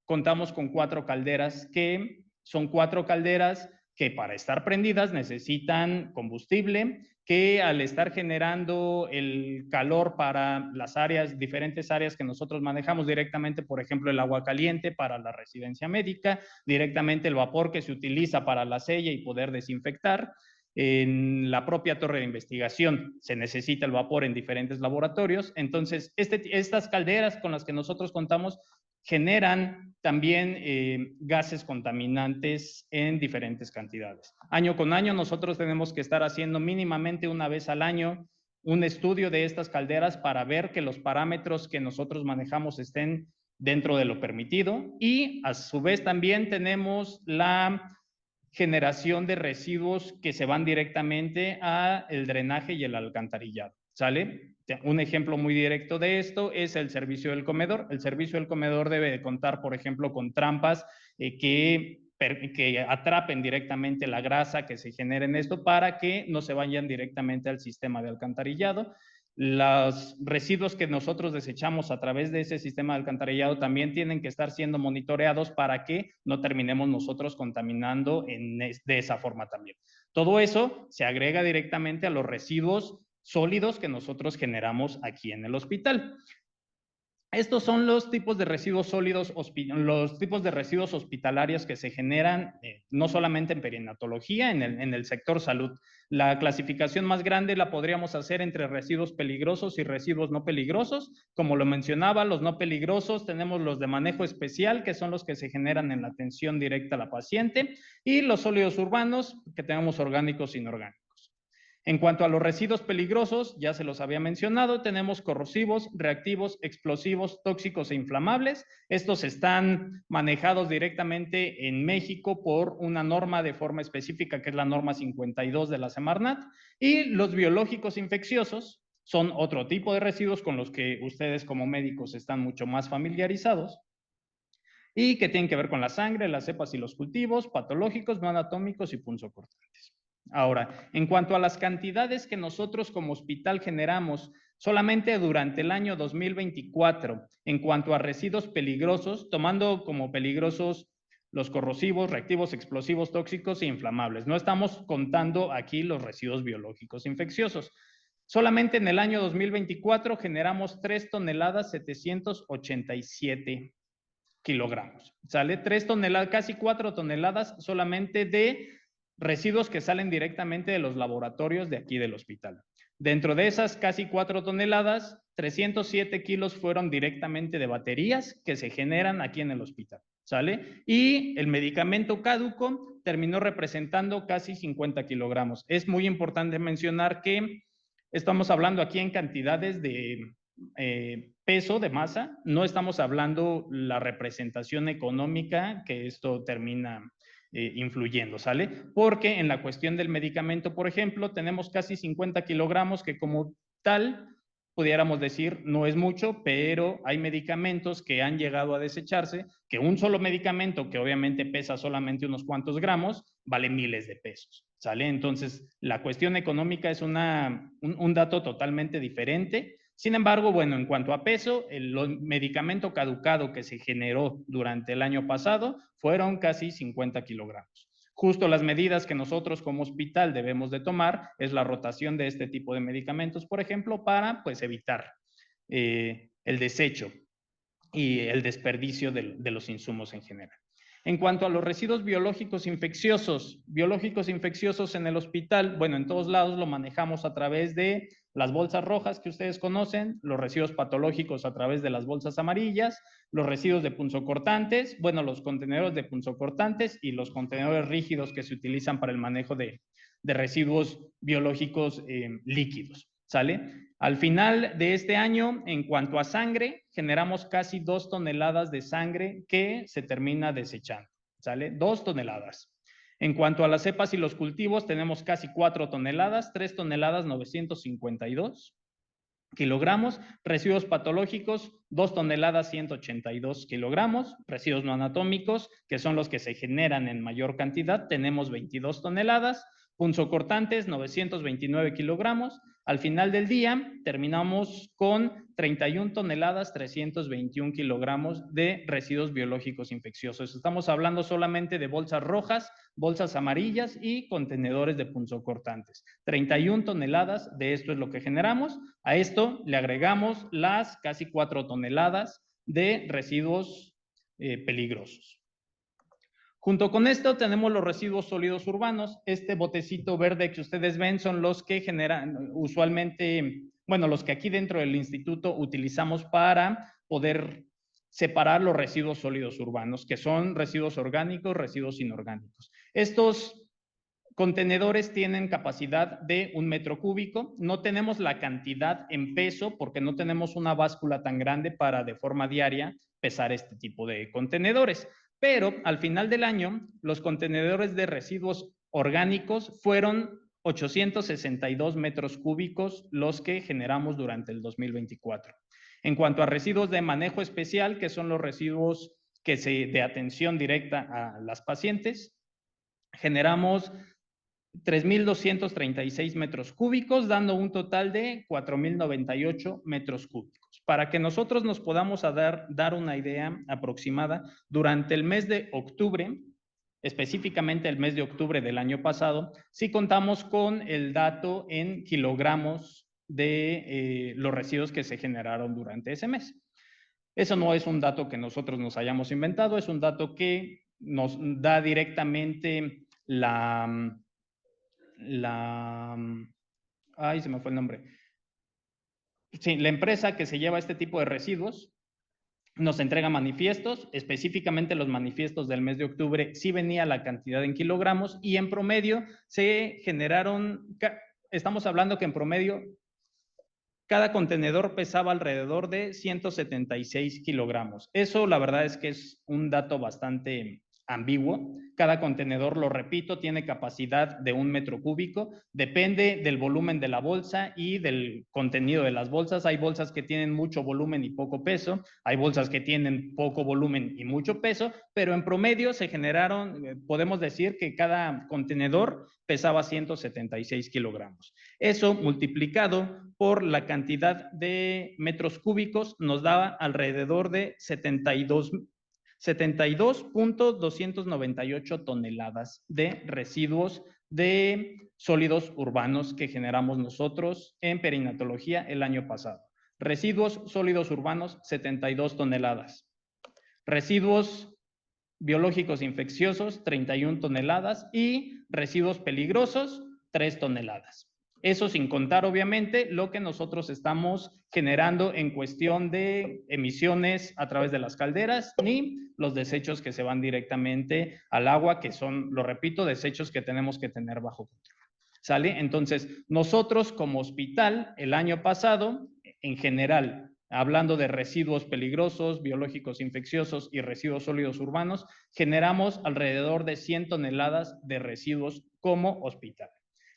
contamos con 4 calderas que son 4 calderas que para estar prendidas necesitan combustible, que al estar generando el calor para las diferentes áreas que nosotros manejamos directamente, por ejemplo, el agua caliente para la residencia médica, directamente el vapor que se utiliza para la sella y poder desinfectar. En la propia torre de investigación se necesita el vapor en diferentes laboratorios. Entonces, estas calderas con las que nosotros contamos generan también gases contaminantes en diferentes cantidades. Año con año nosotros tenemos que estar haciendo mínimamente una vez al año un estudio de estas calderas para ver que los parámetros que nosotros manejamos estén dentro de lo permitido, y a su vez también tenemos la generación de residuos que se van directamente al drenaje y el alcantarillado, ¿sale? Un ejemplo muy directo de esto es el servicio del comedor. El servicio del comedor debe de contar, por ejemplo, con trampas que atrapen directamente la grasa que se genera en esto para que no se vayan directamente al sistema de alcantarillado. Los residuos que nosotros desechamos a través de ese sistema de alcantarillado también tienen que estar siendo monitoreados para que no terminemos nosotros contaminando de esa forma también. Todo eso se agrega directamente a los residuos sólidos que nosotros generamos aquí en el hospital. Estos son los tipos de residuos sólidos, los tipos de residuos hospitalarios que se generan no solamente en perinatología, en el sector salud. La clasificación más grande la podríamos hacer entre residuos peligrosos y residuos no peligrosos. Como lo mencionaba, los no peligrosos tenemos los de manejo especial, que son los que se generan en la atención directa a la paciente, y los sólidos urbanos, que tenemos orgánicos e inorgánicos. En cuanto a los residuos peligrosos, ya se los había mencionado, tenemos corrosivos, reactivos, explosivos, tóxicos e inflamables. Estos están manejados directamente en México por una norma de forma específica, que es la norma 52 de la Semarnat. Y los biológicos infecciosos son otro tipo de residuos con los que ustedes como médicos están mucho más familiarizados y que tienen que ver con la sangre, las cepas y los cultivos, patológicos, no anatómicos y punzocortantes. Ahora, en cuanto a las cantidades que nosotros como hospital generamos solamente durante el año 2024, en cuanto a residuos peligrosos, tomando como peligrosos los corrosivos, reactivos, explosivos, tóxicos e inflamables. No estamos contando aquí los residuos biológicos infecciosos. Solamente en el año 2024 generamos 3 toneladas 787 kilogramos. ¿Sale? 3 toneladas, casi 4 toneladas solamente de residuos que salen directamente de los laboratorios de aquí del hospital. Dentro de esas casi 4 toneladas, 307 kilos fueron directamente de baterías que se generan aquí en el hospital, ¿sale? Y el medicamento caduco terminó representando casi 50 kilogramos. Es muy importante mencionar que estamos hablando aquí en cantidades de peso, de masa, no estamos hablando la representación económica que esto termina influyendo, ¿sale? Porque en la cuestión del medicamento, por ejemplo, tenemos casi 50 kilogramos que como tal, pudiéramos decir, no es mucho, pero hay medicamentos que han llegado a desecharse, que un solo medicamento, que obviamente pesa solamente unos cuantos gramos, vale miles de pesos, ¿sale? Entonces, la cuestión económica es un dato totalmente diferente. Sin embargo, bueno, en cuanto a peso, el medicamento caducado que se generó durante el año pasado fueron casi 50 kilogramos. Justo las medidas que nosotros como hospital debemos de tomar es la rotación de este tipo de medicamentos, por ejemplo, para pues evitar el desecho y el desperdicio de los insumos en general. En cuanto a los residuos biológicos infecciosos en el hospital, bueno, en todos lados lo manejamos a través de las bolsas rojas que ustedes conocen, los residuos patológicos a través de las bolsas amarillas, los residuos de punzocortantes, bueno, los contenedores de punzocortantes y los contenedores rígidos que se utilizan para el manejo de residuos biológicos líquidos, ¿sale? Al final de este año, en cuanto a sangre, generamos casi 2 toneladas de sangre que se termina desechando, ¿sale? 2 toneladas. En cuanto a las cepas y los cultivos, tenemos casi 4 toneladas, 3 toneladas 952 kilogramos, residuos patológicos, 2 toneladas 182 kilogramos, residuos no anatómicos, que son los que se generan en mayor cantidad, tenemos 22 toneladas, punzocortantes 929 kilogramos. Al final del día terminamos con 31 toneladas 321 kilogramos de residuos biológicos infecciosos. Estamos hablando solamente de bolsas rojas, bolsas amarillas y contenedores de punzocortantes. 31 toneladas de esto es lo que generamos. A esto le agregamos las casi 4 toneladas de residuos peligrosos. Junto con esto tenemos los residuos sólidos urbanos. Este botecito verde que ustedes ven son los que generan usualmente, bueno, los que aquí dentro del instituto utilizamos para poder separar los residuos sólidos urbanos, que son residuos orgánicos, residuos inorgánicos. Estos contenedores tienen capacidad de 1 metro cúbico. No tenemos la cantidad en peso porque no tenemos una báscula tan grande para de forma diaria pesar este tipo de contenedores. Pero al final del año, los contenedores de residuos orgánicos fueron 862 metros cúbicos los que generamos durante el 2024. En cuanto a residuos de manejo especial, que son los residuos de atención directa a las pacientes, generamos 3,236 metros cúbicos, dando un total de 4,098 metros cúbicos. Para que nosotros nos podamos dar una idea aproximada, durante el mes de octubre, específicamente el mes de octubre del año pasado, sí contamos con el dato en kilogramos de los residuos que se generaron durante ese mes. Eso no es un dato que nosotros nos hayamos inventado, es un dato que nos da directamente ay, se me fue el nombre. Sí, la empresa que se lleva este tipo de residuos nos entrega manifiestos, específicamente los manifiestos del mes de octubre sí venía la cantidad en kilogramos y en promedio se generaron, estamos hablando que en promedio cada contenedor pesaba alrededor de 176 kilogramos. Eso la verdad es que es un dato bastante ambiguo. Cada contenedor, lo repito, tiene capacidad de 1 metro cúbico. Depende del volumen de la bolsa y del contenido de las bolsas. Hay bolsas que tienen mucho volumen y poco peso. Hay bolsas que tienen poco volumen y mucho peso, pero en promedio se generaron, podemos decir que cada contenedor pesaba 176 kilogramos. Eso multiplicado por la cantidad de metros cúbicos nos daba alrededor de 72.298 toneladas de residuos de sólidos urbanos que generamos nosotros en perinatología el año pasado. Residuos sólidos urbanos, 72 toneladas. Residuos biológicos infecciosos, 31 toneladas y residuos peligrosos, 3 toneladas. Eso sin contar, obviamente, lo que nosotros estamos generando en cuestión de emisiones a través de las calderas, ni los desechos que se van directamente al agua, que son, lo repito, desechos que tenemos que tener bajo control. ¿Sale? Entonces, nosotros como hospital, el año pasado, en general, hablando de residuos peligrosos, biológicos infecciosos y residuos sólidos urbanos, generamos alrededor de 100 toneladas de residuos como hospital.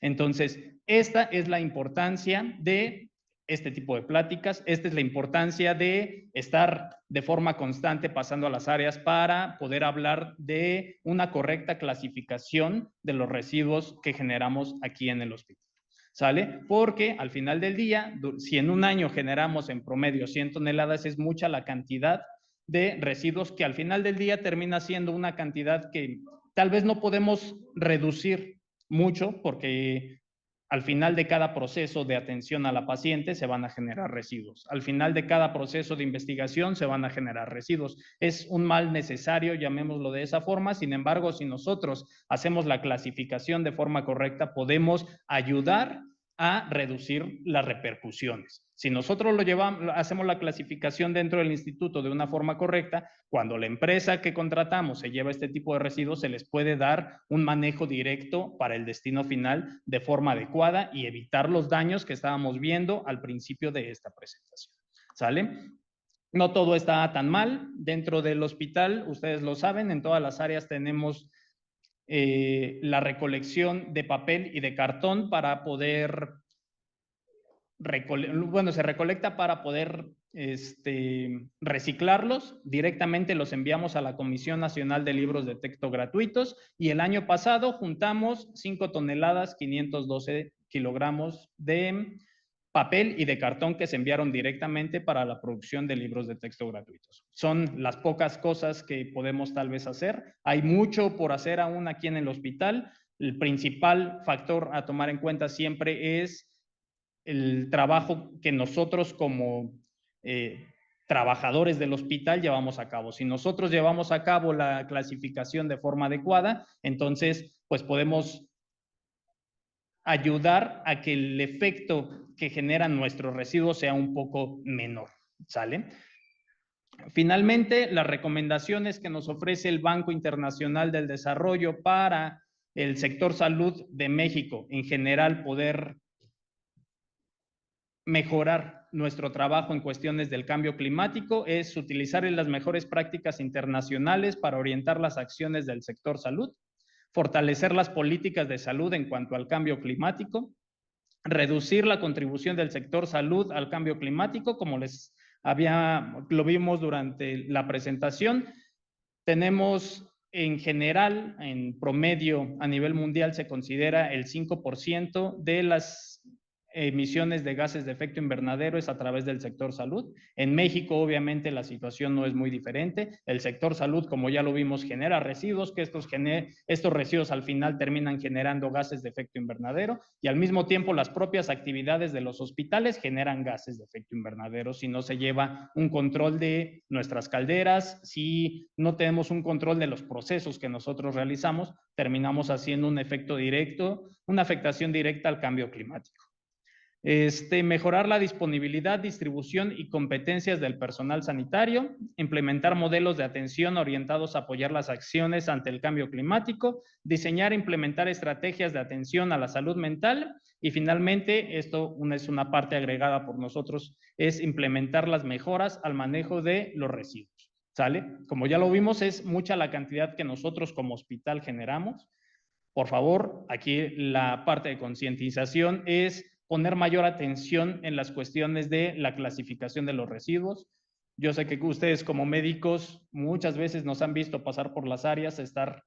Entonces, esta es la importancia de este tipo de pláticas, esta es la importancia de estar de forma constante pasando a las áreas para poder hablar de una correcta clasificación de los residuos que generamos aquí en el hospital. ¿Sale? Porque al final del día, si en un año generamos en promedio 100 toneladas, es mucha la cantidad de residuos que al final del día termina siendo una cantidad que tal vez no podemos reducir mucho porque al final de cada proceso de atención a la paciente se van a generar residuos. Al final de cada proceso de investigación se van a generar residuos. Es un mal necesario, llamémoslo de esa forma. Sin embargo, si nosotros hacemos la clasificación de forma correcta, podemos ayudar a reducir las repercusiones. Si nosotros hacemos la clasificación dentro del instituto de una forma correcta, cuando la empresa que contratamos se lleva este tipo de residuos, se les puede dar un manejo directo para el destino final de forma adecuada y evitar los daños que estábamos viendo al principio de esta presentación. ¿Sale? No todo está tan mal. Dentro del hospital, ustedes lo saben, en todas las áreas tenemos la recolección de papel y de cartón para poder, se recolecta para poder reciclarlos. Directamente los enviamos a la Comisión Nacional de Libros de Texto Gratuitos y el año pasado juntamos 5 toneladas, 512 kilogramos de papel y de cartón que se enviaron directamente para la producción de libros de texto gratuitos. Son las pocas cosas que podemos tal vez hacer. Hay mucho por hacer aún aquí en el hospital. El principal factor a tomar en cuenta siempre es el trabajo que nosotros como trabajadores del hospital llevamos a cabo. Si nosotros llevamos a cabo la clasificación de forma adecuada, entonces pues podemos ayudar a que el efecto que generan nuestros residuos sea un poco menor, ¿sale? Finalmente, las recomendaciones que nos ofrece el Banco Internacional del Desarrollo para el sector salud de México, en general, poder mejorar nuestro trabajo en cuestiones del cambio climático, es utilizar las mejores prácticas internacionales para orientar las acciones del sector salud, fortalecer las políticas de salud en cuanto al cambio climático, reducir la contribución del sector salud al cambio climático, como lo vimos durante la presentación. Tenemos en general, en promedio a nivel mundial se considera el 5% de las emisiones de gases de efecto invernadero es a través del sector salud. En México, obviamente, la situación no es muy diferente. El sector salud, como ya lo vimos, genera residuos, que estos residuos al final terminan generando gases de efecto invernadero, y al mismo tiempo las propias actividades de los hospitales generan gases de efecto invernadero si no se lleva un control de nuestras calderas, si no tenemos un control de los procesos que nosotros realizamos, terminamos haciendo un efecto directo, una afectación directa al cambio climático. Mejorar la disponibilidad, distribución y competencias del personal sanitario, implementar modelos de atención orientados a apoyar las acciones ante el cambio climático, diseñar e implementar estrategias de atención a la salud mental y finalmente, esto es una parte agregada por nosotros, es implementar las mejoras al manejo de los residuos. ¿Sale? Como ya lo vimos, es mucha la cantidad que nosotros como hospital generamos. Por favor, aquí la parte de concientización es poner mayor atención en las cuestiones de la clasificación de los residuos. Yo sé que ustedes como médicos muchas veces nos han visto pasar por las áreas, estar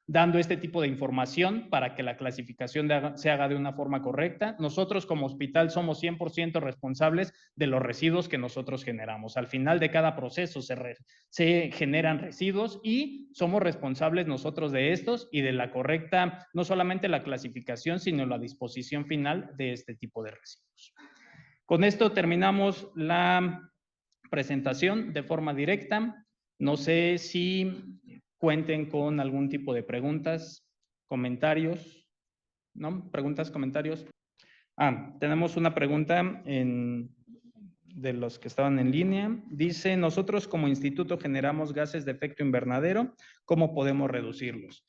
dando este tipo de información para que la clasificación se haga de una forma correcta. Nosotros como hospital somos 100% responsables de los residuos que nosotros generamos. Al final de cada proceso se generan residuos y somos responsables nosotros de estos y de la correcta, no solamente la clasificación, sino la disposición final de este tipo de residuos. Con esto terminamos la presentación de forma directa. No sé si cuenten con algún tipo de preguntas, comentarios, ¿no? ¿Preguntas, comentarios? Tenemos una pregunta de los que estaban en línea. Dice, nosotros como instituto generamos gases de efecto invernadero, ¿cómo podemos reducirlos?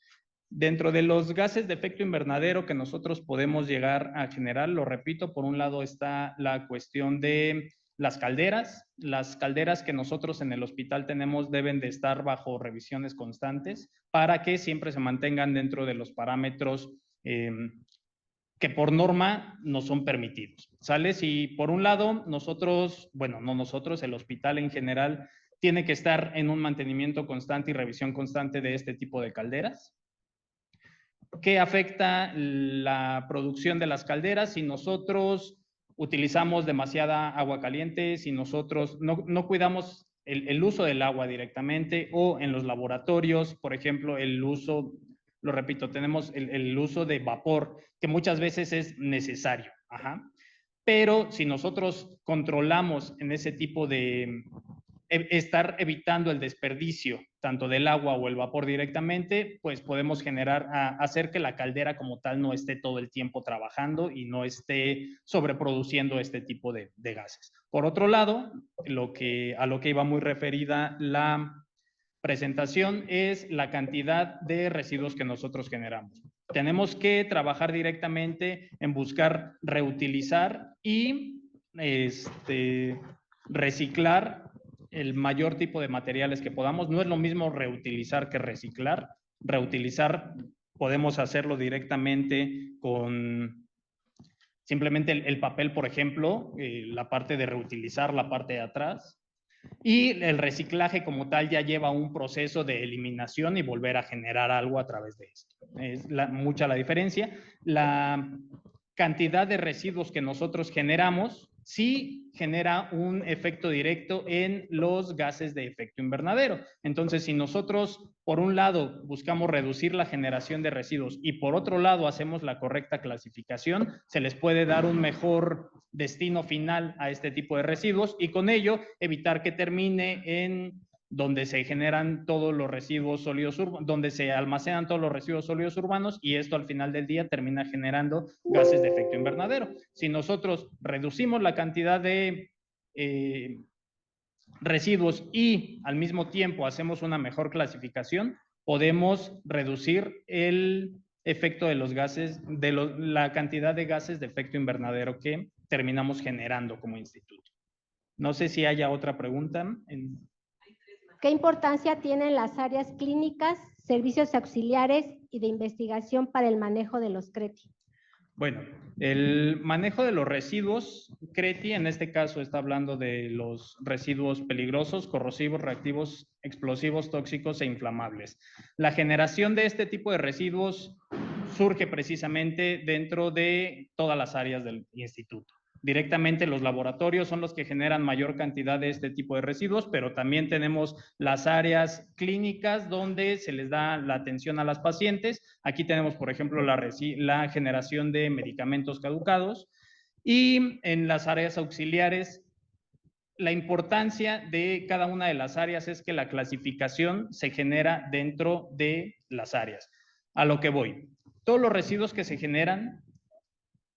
Dentro de los gases de efecto invernadero que nosotros podemos llegar a generar, lo repito, por un lado está la cuestión de las calderas que nosotros en el hospital tenemos deben de estar bajo revisiones constantes para que siempre se mantengan dentro de los parámetros que por norma no son permitidos, ¿sale? Si por un lado nosotros, bueno, no nosotros, el hospital en general tiene que estar en un mantenimiento constante y revisión constante de este tipo de calderas, ¿qué afecta la producción de las calderas si nosotros utilizamos demasiada agua caliente, si nosotros no cuidamos el uso del agua directamente, o en los laboratorios, por ejemplo, el uso, lo repito, tenemos el uso de vapor, que muchas veces es necesario. Pero si nosotros controlamos en ese tipo de estar evitando el desperdicio tanto del agua o el vapor directamente, pues podemos hacer que la caldera como tal no esté todo el tiempo trabajando y no esté sobreproduciendo este tipo de gases. Por otro lado, a lo que iba muy referida la presentación es la cantidad de residuos que nosotros generamos. Tenemos que trabajar directamente en buscar reutilizar y reciclar el mayor tipo de materiales que podamos. No es lo mismo reutilizar que reciclar. Reutilizar podemos hacerlo directamente con simplemente el papel, por ejemplo, la parte de reutilizar, la parte de atrás. Y el reciclaje como tal ya lleva un proceso de eliminación y volver a generar algo a través de esto. Es mucha la diferencia. La cantidad de residuos que nosotros generamos sí genera un efecto directo en los gases de efecto invernadero. Entonces, si nosotros, por un lado, buscamos reducir la generación de residuos y por otro lado hacemos la correcta clasificación, se les puede dar un mejor destino final a este tipo de residuos y con ello evitar que termine en donde se generan todos los residuos sólidos urbanos, donde se almacenan todos los residuos sólidos urbanos, y esto al final del día termina generando gases de efecto invernadero. Si nosotros reducimos la cantidad de residuos y al mismo tiempo hacemos una mejor clasificación, podemos reducir el efecto de los gases, la cantidad de gases de efecto invernadero que terminamos generando como instituto. No sé si haya otra pregunta. ¿Qué importancia tienen las áreas clínicas, servicios auxiliares y de investigación para el manejo de los CRETI? Bueno, el manejo de los residuos, CRETI en este caso está hablando de los residuos peligrosos, corrosivos, reactivos, explosivos, tóxicos e inflamables. La generación de este tipo de residuos surge precisamente dentro de todas las áreas del instituto. Directamente los laboratorios son los que generan mayor cantidad de este tipo de residuos, pero también tenemos las áreas clínicas donde se les da la atención a las pacientes. Aquí tenemos, por ejemplo, la generación de medicamentos caducados, y en las áreas auxiliares, la importancia de cada una de las áreas es que la clasificación se genera dentro de las áreas. A lo que voy, todos los residuos que se generan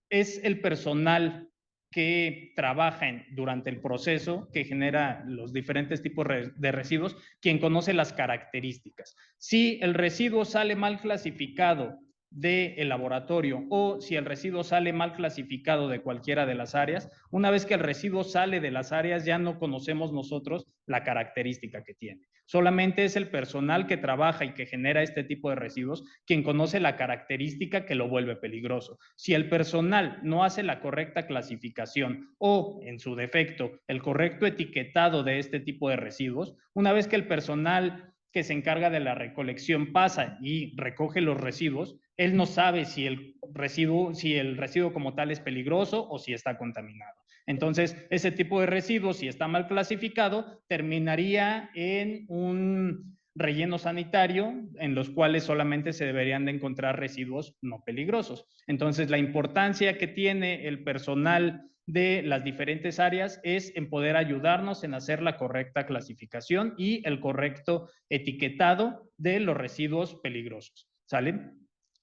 es el personal que trabaja durante el proceso que genera los diferentes tipos de residuos, quien conoce las características. Si el residuo sale mal clasificado del laboratorio o si el residuo sale mal clasificado de cualquiera de las áreas, una vez que el residuo sale de las áreas ya no conocemos nosotros la característica que tiene. Solamente es el personal que trabaja y que genera este tipo de residuos quien conoce la característica que lo vuelve peligroso. Si el personal no hace la correcta clasificación o, en su defecto, el correcto etiquetado de este tipo de residuos, una vez que el personal que se encarga de la recolección pasa y recoge los residuos, él no sabe si el residuo como tal es peligroso o si está contaminado. Entonces, ese tipo de residuos, si está mal clasificado, terminaría en un relleno sanitario en los cuales solamente se deberían de encontrar residuos no peligrosos. Entonces, la importancia que tiene el personal de las diferentes áreas es en poder ayudarnos en hacer la correcta clasificación y el correcto etiquetado de los residuos peligrosos. ¿Sale?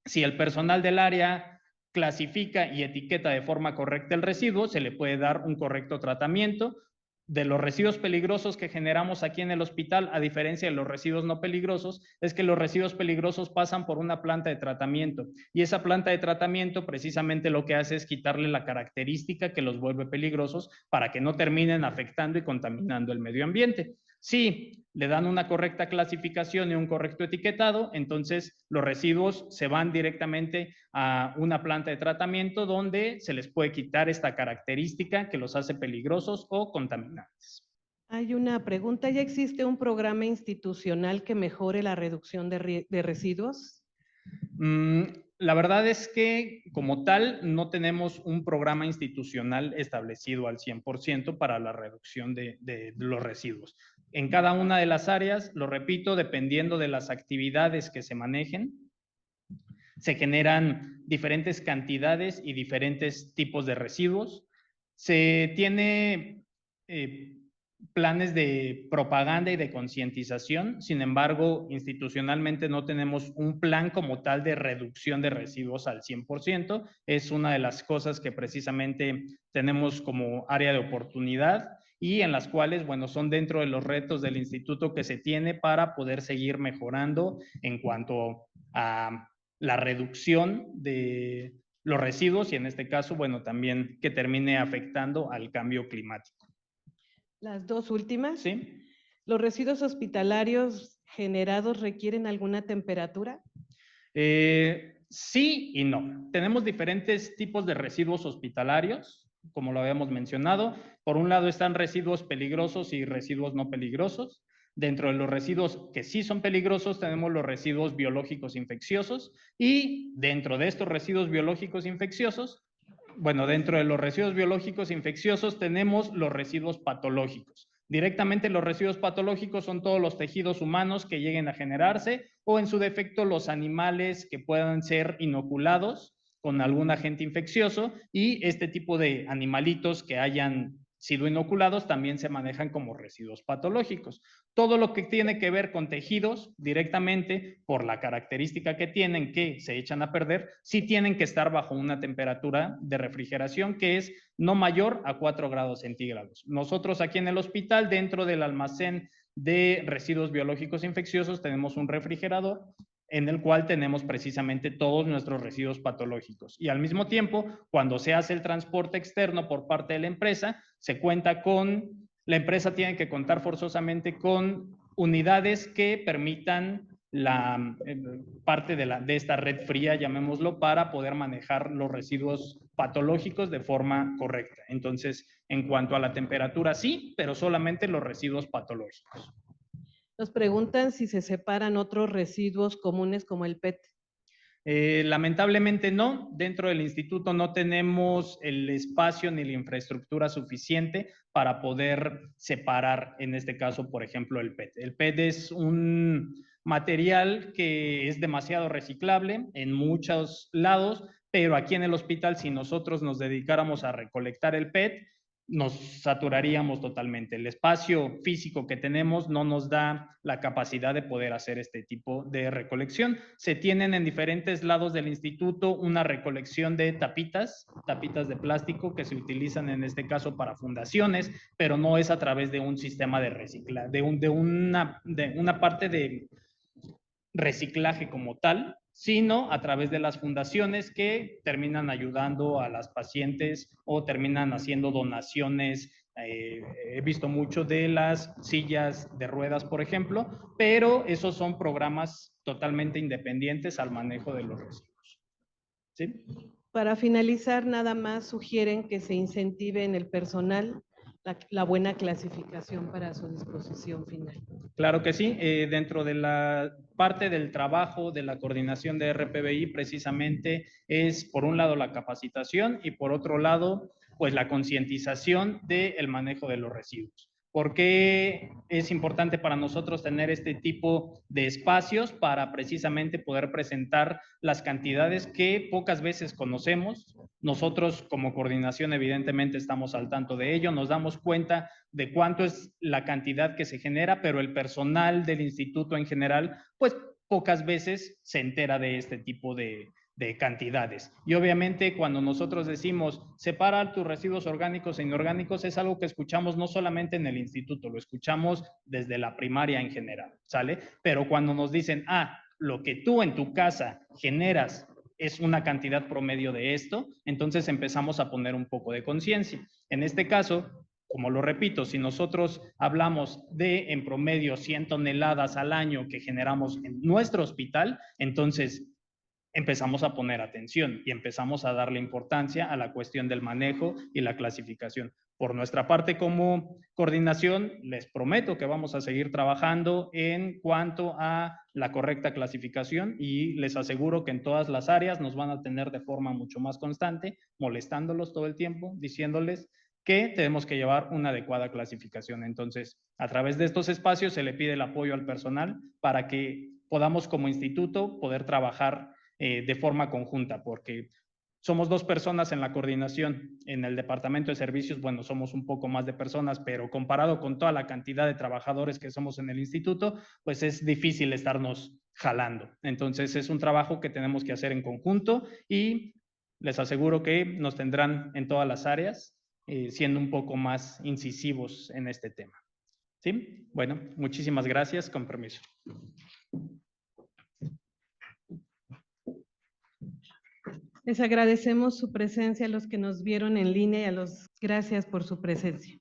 Si el personal del área clasifica y etiqueta de forma correcta el residuo, se le puede dar un correcto tratamiento. De los residuos peligrosos que generamos aquí en el hospital, a diferencia de los residuos no peligrosos, es que los residuos peligrosos pasan por una planta de tratamiento, y esa planta de tratamiento precisamente lo que hace es quitarle la característica que los vuelve peligrosos para que no terminen afectando y contaminando el medio ambiente. Si le dan una correcta clasificación y un correcto etiquetado, entonces los residuos se van directamente a una planta de tratamiento donde se les puede quitar esta característica que los hace peligrosos o contaminantes. Hay una pregunta, ¿ya existe un programa institucional que mejore la reducción de residuos? La verdad es que como tal no tenemos un programa institucional establecido al 100% para la reducción de los residuos. En cada una de las áreas, lo repito, dependiendo de las actividades que se manejen, se generan diferentes cantidades y diferentes tipos de residuos. Se tiene planes de propaganda y de concientización. Sin embargo, institucionalmente no tenemos un plan como tal de reducción de residuos al 100%. Es una de las cosas que precisamente tenemos como área de oportunidad y en las cuales, bueno, son dentro de los retos del instituto que se tiene para poder seguir mejorando en cuanto a la reducción de los residuos y en este caso, bueno, también que termine afectando al cambio climático. Las dos últimas. ¿Sí? ¿Los residuos hospitalarios generados requieren alguna temperatura? Sí y no. Tenemos diferentes tipos de residuos hospitalarios, como lo habíamos mencionado. Por un lado están residuos peligrosos y residuos no peligrosos. Dentro de los residuos que sí son peligrosos tenemos los residuos biológicos infecciosos y dentro de estos residuos biológicos infecciosos, bueno, dentro de los residuos biológicos infecciosos tenemos los residuos patológicos. Directamente los residuos patológicos son todos los tejidos humanos que lleguen a generarse o en su defecto los animales que puedan ser inoculados con algún agente infeccioso y este tipo de animalitos que hayan sido inoculados también se manejan como residuos patológicos. Todo lo que tiene que ver con tejidos directamente por la característica que tienen que se echan a perder, sí tienen que estar bajo una temperatura de refrigeración que es no mayor a 4 grados centígrados. Nosotros aquí en el hospital, dentro del almacén de residuos biológicos infecciosos, tenemos un refrigerador en el cual tenemos precisamente todos nuestros residuos patológicos. Y al mismo tiempo, cuando se hace el transporte externo por parte de la empresa, la empresa tiene que contar forzosamente con unidades que permitan la parte de esta red fría, llamémoslo, para poder manejar los residuos patológicos de forma correcta. Entonces, en cuanto a la temperatura, sí, pero solamente los residuos patológicos. Nos preguntan si se separan otros residuos comunes como el PET. Lamentablemente no, dentro del instituto no tenemos el espacio ni la infraestructura suficiente para poder separar, en este caso, por ejemplo, el PET. El PET es un material que es demasiado reciclable en muchos lados, pero aquí en el hospital, si nosotros nos dedicáramos a recolectar el PET, nos saturaríamos totalmente. El espacio físico que tenemos no nos da la capacidad de poder hacer este tipo de recolección. Se tienen en diferentes lados del instituto una recolección de tapitas de plástico que se utilizan en este caso para fundaciones, pero no es a través de un sistema de reciclaje, de una parte de reciclaje como tal, sino a través de las fundaciones que terminan ayudando a las pacientes o terminan haciendo donaciones. He visto mucho de las sillas de ruedas, por ejemplo, pero esos son programas totalmente independientes al manejo de los residuos. ¿Sí? Para finalizar, nada más sugieren que se incentive en el personal la buena clasificación para su disposición final. Claro que sí, dentro de la parte del trabajo de la coordinación de RPBI precisamente es por un lado la capacitación y por otro lado pues la concientización del manejo de los residuos. ¿Por qué es importante para nosotros tener este tipo de espacios para precisamente poder presentar las cantidades que pocas veces conocemos? Nosotros como coordinación evidentemente estamos al tanto de ello, nos damos cuenta de cuánto es la cantidad que se genera, pero el personal del instituto en general, pues pocas veces se entera de este tipo de cantidades. Y obviamente cuando nosotros decimos separa tus residuos orgánicos e inorgánicos, es algo que escuchamos no solamente en el instituto, lo escuchamos desde la primaria en general, ¿sale? Pero cuando nos dicen, lo que tú en tu casa generas es una cantidad promedio de esto, entonces empezamos a poner un poco de conciencia. En este caso, como lo repito, si nosotros hablamos de en promedio 100 toneladas al año que generamos en nuestro hospital, entonces empezamos a poner atención y empezamos a darle importancia a la cuestión del manejo y la clasificación. Por nuestra parte como coordinación, les prometo que vamos a seguir trabajando en cuanto a la correcta clasificación y les aseguro que en todas las áreas nos van a tener de forma mucho más constante, molestándolos todo el tiempo, diciéndoles que tenemos que llevar una adecuada clasificación. Entonces, a través de estos espacios se le pide el apoyo al personal para que podamos como instituto poder trabajar de forma conjunta, porque somos 2 personas en la coordinación. En el departamento de servicios, bueno, somos un poco más de personas, pero comparado con toda la cantidad de trabajadores que somos en el instituto, pues es difícil estarnos jalando. Entonces es un trabajo que tenemos que hacer en conjunto y les aseguro que nos tendrán en todas las áreas, siendo un poco más incisivos en este tema. ¿Sí? Bueno, muchísimas gracias. Con permiso. Les agradecemos su presencia a los que nos vieron en línea y gracias por su presencia.